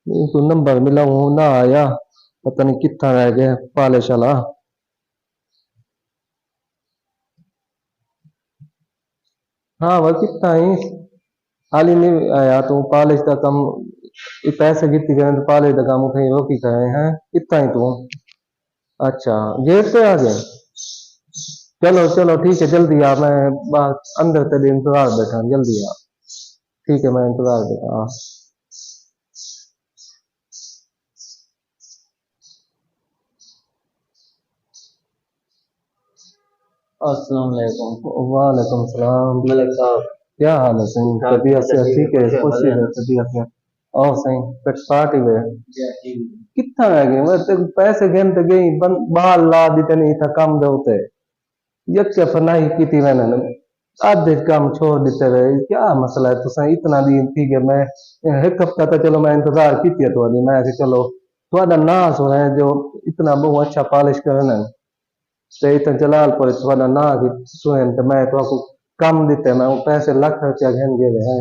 इनको नंबर मिला हूँ ना आया, पता नहीं कितना रह गया पॉलिश वाला। हाँ वह कितना ही हाल ही नहीं आया तो पॉलिश का कम ये पैसे कितने करें तो पॉलिश का काम उठाई वो की करे हैं कितना ही तू। अच्छा गेट पे आ गए। चलो चलो ठीक है जल्दी आ मैं बाहर अंदर तेरे इंतजार बैठा हूँ, जल्दी आ। ठीक है मैं इंतजार बैठा हाँ। अस्सलाम वालेकुम। वालेकुम सलाम। मलिक साहब, क्या हाल है सही ठीक ठाक है? तबीयत से ठीक है खुश है खुशी भले? है तबीयत में। और सही कट पार्टी में क्या ठीक है? कितना रह गए मैं तेरे पैसे गिन तो गई बाल ला दी नहीं था कम दे यक क्या फनाई की थी मैंने आधे काम छोड़ देते रहे क्या मसला है तुसा इतना दी ठीक है मैं एक हफ्ता तो चलो मैं इंतजार की थी थोड़ी मैं कि चलो थोड़ा नाज हो है जो इतना बहुत अच्छा पॉलिश करना ते इतना जलाल पर थोड़ा ना कि सुन तो मैं तो आपको कम देते मैं वो पैसे लाख रुपया घन गए हैं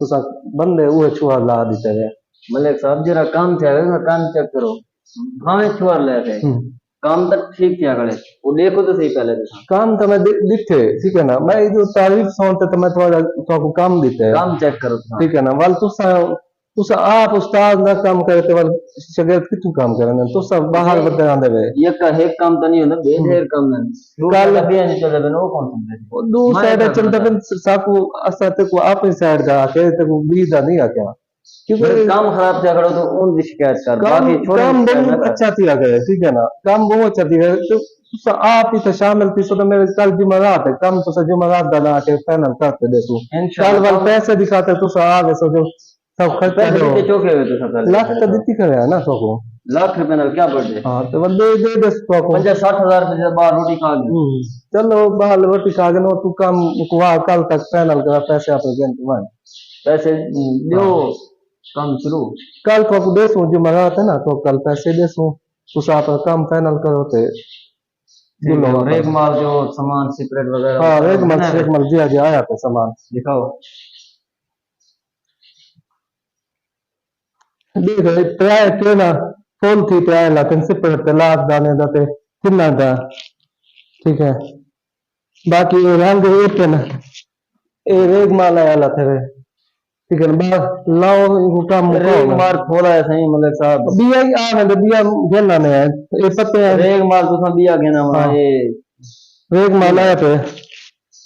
तुसा बंदे वो छुआ ला देते रहे। मलिक साहब जरा काम थे ना, काम चेक करो। हाँ छुआर ले थे। काम तो ठीक किया करे, वो देखो तो सही पहले तो। काम तो मैं दिखे ठीक है ना मैं जो तारीफ सुनते तो मैं थोड़ा तो काम देते है काम चेक करो तो। ठीक है ना वाल तुसा आप उस्ताद ना काम करते वाल शागिर्द कितु काम करने तुसा बाहर बदल आंदे वे ये का एक काम तो नहीं होता, ढेर काम है। कल कल भी नहीं चले बनो वो कौन समझे? दू मैं साइड कर चलता रहा फिर साकू असा ते को आप साइड का आके ते को बीदा नहीं आ क्या क्योंकि काम खराब किया करो तो उन भी शिकायत कर, काम बाकी छोटे काम शिकायत ना बहुत कर। अच्छा किया गया है ठीक है ना काम बहुत अच्छा दिया है तो आप ही तो शामिल थी तो मेरे कल जुमेरात है कम तो जुमेरात दाना आके फाइनल करते दे तू कल इंशाल्लाह वाल काम पैसे दिखाते तो आ गए सो जो सब खर्चा पैसे दो देते चौके हुए तो सब लाख तो दिखती करे है ना सबको। लाख रुपए ना क्या बढ़ जाए? हाँ तो वो दे दे सबको 50-60 हजार रुपये से बाहर रोटी खा गई। चलो बाल रोटी खा गए तू काम वहाँ कल तक फाइनल करा पैसे आप तुम्हारे पैसे दो, हाँ काम शुरू। कल को आपको देसू जुमेरात है ना तो कल पैसे देसू उस आप काम फाइनल करो थे ठीक है, और एक माल जो सामान सिगरेट वगैरह हाँ सारा एक बना है, मल दिया गया आया था सामान दिखाओ। देख रहे प्राय के ना फोन थी प्राय लातिन से पर लाख दाने दाते कितना था ठीक है बाकी ये रंग एक है ना ये रेग माल आया लाते वे ठीक है ना लाओ इनको काम रेग मुकाओ माल खोला है सही मलिक साहब। बिया ही आ गए बिया घेरना नहीं है ये पत्ते हैं रेग माल तो सब दिया गया ना हाँ ये। रेग माल आया पे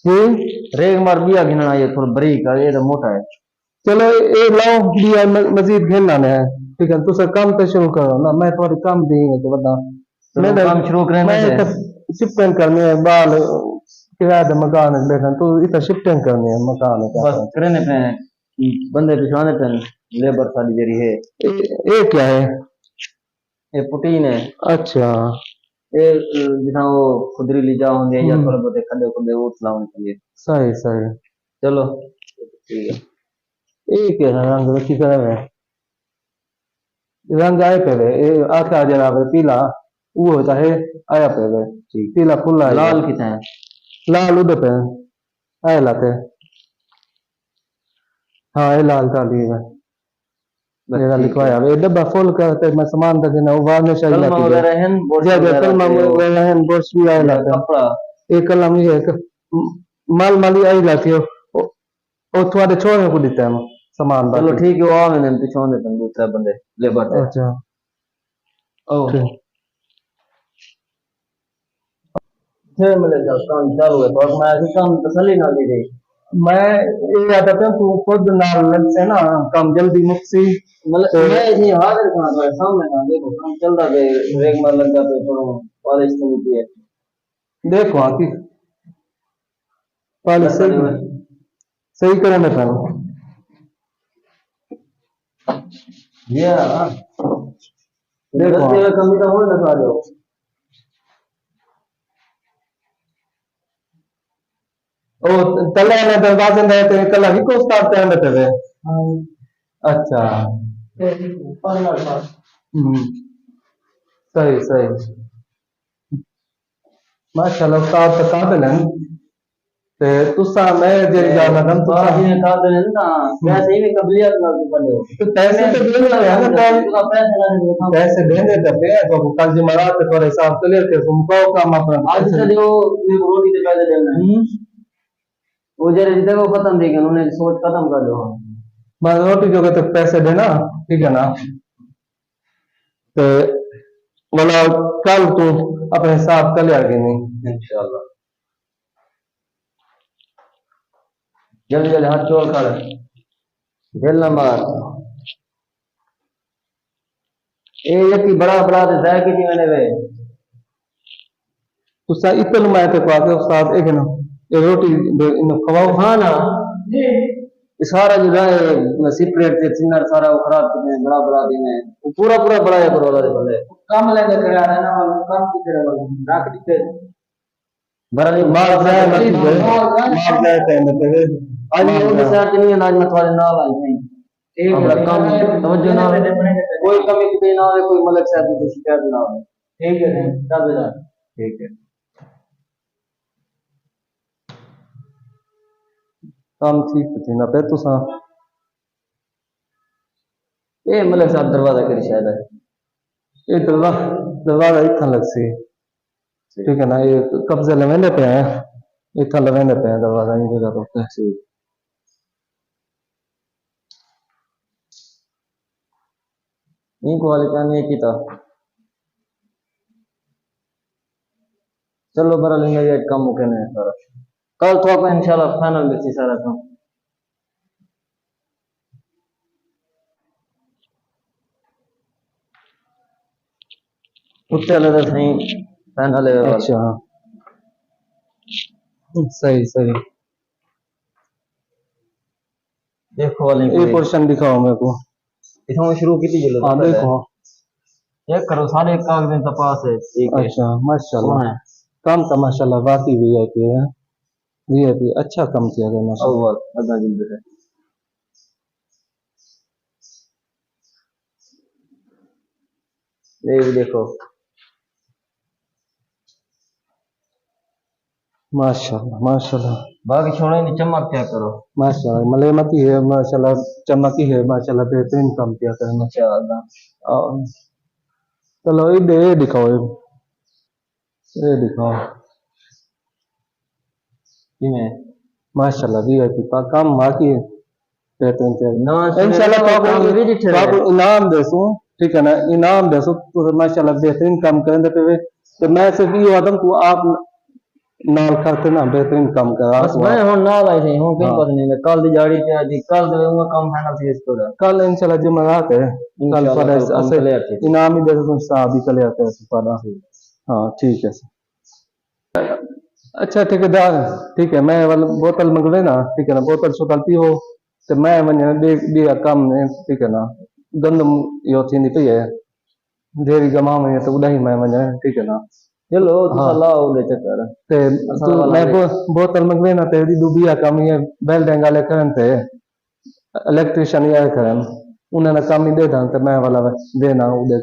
ये रेग माल दिया गया ये थोड़ा बारीक है, ये तो मोटा है। चलो ये लाओ बिया मजीद घेरना नहीं है ठीक है तो सर काम तो शुरू करो ना मैं थोड़ी काम देंगे तो बता चलो काम शुरू करें मैं से। शिफ्टिंग करनी है बाल किराए का मकान है बैठा तो इतना शिफ्टिंग करनी है मकान है बस करने पे बंदे पिछाने पे लेबर सारी जरी है। ये क्या है ये पुटीन है। अच्छा ये जितना वो खुदरी ली जाओ होंगे या थोड़े बहुत खड्डे खुदे वो चलाने के लिए। सही सही चलो ठीक है। ये क्या है रंग की तरह है रंग आए पे ये आता जरा पीला वो होता है आया पे ठीक, पीला फुल आएगा लाल कितना है? लाल उधर पे आए लाते हाँ ये लाल काली है बस मेरा ठीक लिखवाया है। ये डब्बा फुल करते मैं सामान का देना उबार में चाहिए कलमा वगैरह है, बोर्ड जय जय वगैरह कलमा पे वो वगैरह है बोर्स भी आए लाते कपड़ा। एक कलम ये एक माल माली आई लाती हो वो थोड़े छोड़ने को देता है सामान चलो बाकी ठीक है, वो आ मैंने पिछाने पे दूसरा बंदे लेबर थे। अच्छा ओ ठीक फिर मिले जब काम चालू है तो अब मैं ऐसे काम तसली ना दी गई। मैं ये याद आता हूँ तू खुद नाल लग से ना काम जल्दी मुक्सी मतलब मैं इतनी हाजिर कहाँ पर सामने ना देखो काम चल रहा है, रेग मार लग जाते थोड़ा पॉलिश तो होती है। देखो आकी पाली लगता नहीं सही है। सही करे ना पहनो ये हाँ, देखो रस्ते में कमी तो हो ना आ जाओ। ओ तले ने दरवाजे में रहते हैं कल ही को स्टार्ट करने देते थे अच्छा सही सही माशाल्लाह उस्ताद तो काबिल हैं ते तुसा मैं जेरी गाल लगन तुसा बाजी ने कहा तो ना पैसे ही कबलियत लग पड़े हो तो पैसे तो देने है ना पैसे देने पे तो कल जमारात पे थोड़े हिसाब से लेके तुम कहो काम अपना आज से जो रोटी के पैसे देना वो जरा जितने को खत्म देंगे उन्होंने सोच खत्म कर दो मैं रोटी जो तक पैसे देना ठीक है ना तो बोला कल तू अपने हिसाब कर लिया कि नहीं इंशाल्लाह जल्दी जल्दी हाथ चोल कर दिल नंबर ये यकी बड़ा बड़ा तो जाए कि मैंने वे तुसा इतने मैं तो आके उस्ताद एक ना ये रोटी इन खवाओ हाँ ना ये सारा जो है सिपरेट से सिंगर सारा वो खराब करते हैं बड़ा बड़ा दिन है वो पूरा पूरा बड़ा है करो वाले बोले कम लेके खड़ा रहना वाला कम की तरह वाला राख दी बड़ा नहीं मार जाए मार जाए कहने पे आज ये उनके साथ नहीं है आज मैं तुम्हारे नाल आई नहीं एक बड़ा कम समझो ना कोई कमी कुछ ना हो कोई मलक साहब की शिकायत ना हो ठीक है तब ठीक है काम ठीक थी ना पे तुसा ये मलक साहब दरवाजा करी शायद है ये दरवाजा इतना लग सी ठीक है ना ये कब्जे लवेंदे पे हैं इतना लवेंदे पे हैं दरवाजा ये जगह रोकते हैं इनको वाले का नहीं किया चलो बरा लेंगे ये कम मुके नहीं सारा कल तो आपका इंशाल्लाह फाइनल बेची सारा काम कुत्ते लगा सही फाइनल है अच्छा सही सही देखो वाले ये पोर्शन दिखाओ मेरे को इसमें शुरू की थी चलो हाँ देखो चेक करो सारे कागज तपास है ठीक है अच्छा माशाल्लाह काम तो माशाल्लाह बाकी वीआईपी है वीआईपी अच्छा काम किया गया माशाल्लाह अव्वल अदा जिंदगी है ये भी देखो माशाल्लाह माशाल्लाह बाकी छोड़ो नहीं चमक क्या करो माशाल्लाह मलेमती है माशाल्लाह चमकी है माशाल्लाह बेहतरीन काम किया है माशाल्लाह चलो ये दिखाओ ये दिखाओ माशाल्लाह वीआईपी का काम बाकी है बेहतरीन इंशाल्लाह बाबू इनाम देसू ठीक है ना इनाम देसू तो माशाल्लाह बेहतरीन काम करेंगे तो मैं सिर्फ ये आदम को आप नाल करते ना बेहतरीन काम करा बस मैं हूं नाल आई थी हूं कहीं पता नहीं कल दी जाड़ी ते आज कल दे वो काम फाइनल थी इसको कल इंशाल्लाह जुमेरात है कल पर ऐसे इनाम ही दे तुम साहब ही चले आते हैं पर हां ठीक है अच्छा ठेकेदार ठीक है मैं वाला बोतल मंगवे ना ठीक है ना बोतल शोतल पियो तो मैं वने दे काम ने ठीक है ना गंदम यो थी नहीं पे है देरी गमा में तो उड़ाई मैं वने ठीक है ना चलो तो लाओ ले चक्कर ते मैं बोतल मंगवे ना ते दुबिया काम ये बेल डेंगाले करन थे इलेक्ट्रिशियन ये करन उन्हें काम ही दे दा ते मैं वाला देना उदे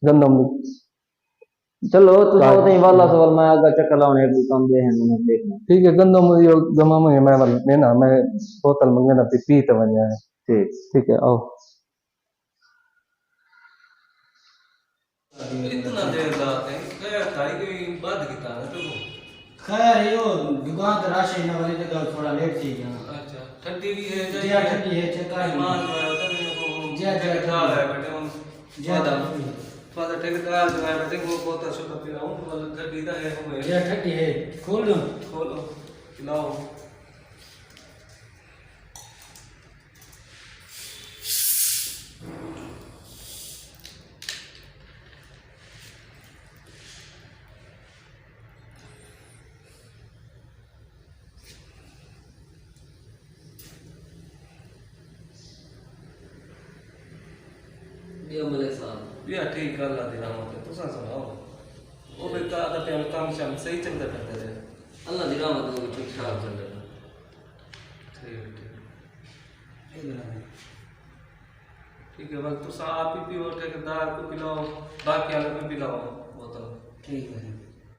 गंदम चलो तो होते ही वाला सवाल मैं आगे चक्कर लाने एक काम दे हैं देखना ठीक है गंदम यो गमा में मैं वाला ना मैं बोतल मंगवे ना पी तो वने ठीक है आओ इतना देर लाते हैं खैर थारी कोई बात किता है तो खैर यो दुकान तो राशि न वाली जगह थोड़ा लेट थी यहाँ अच्छा ठंडी भी है जिया ठंडी है चक्कर मान पाया होता है जिया जिया ठंडा है बेटे हम ज्यादा फादर ठेकेदार जो है बेटे वो बहुत अच्छा तो पिलाऊं वाला ठंडी दा है हमें जिया ठंडी है खोल दो खोलो पिलाओ या ठीक है अल्लाह दी रहमत है तुसा सुनाओ वो बेटा अदा पे काम शाम सही चलता करते रहे अल्लाह दी रहमत हो ठीक ठाक चल रहा ठीक है बस तुसा आप ही पियो ठेकेदार को पिलाओ बाकी वालों को पिलाओ बोतल ठीक है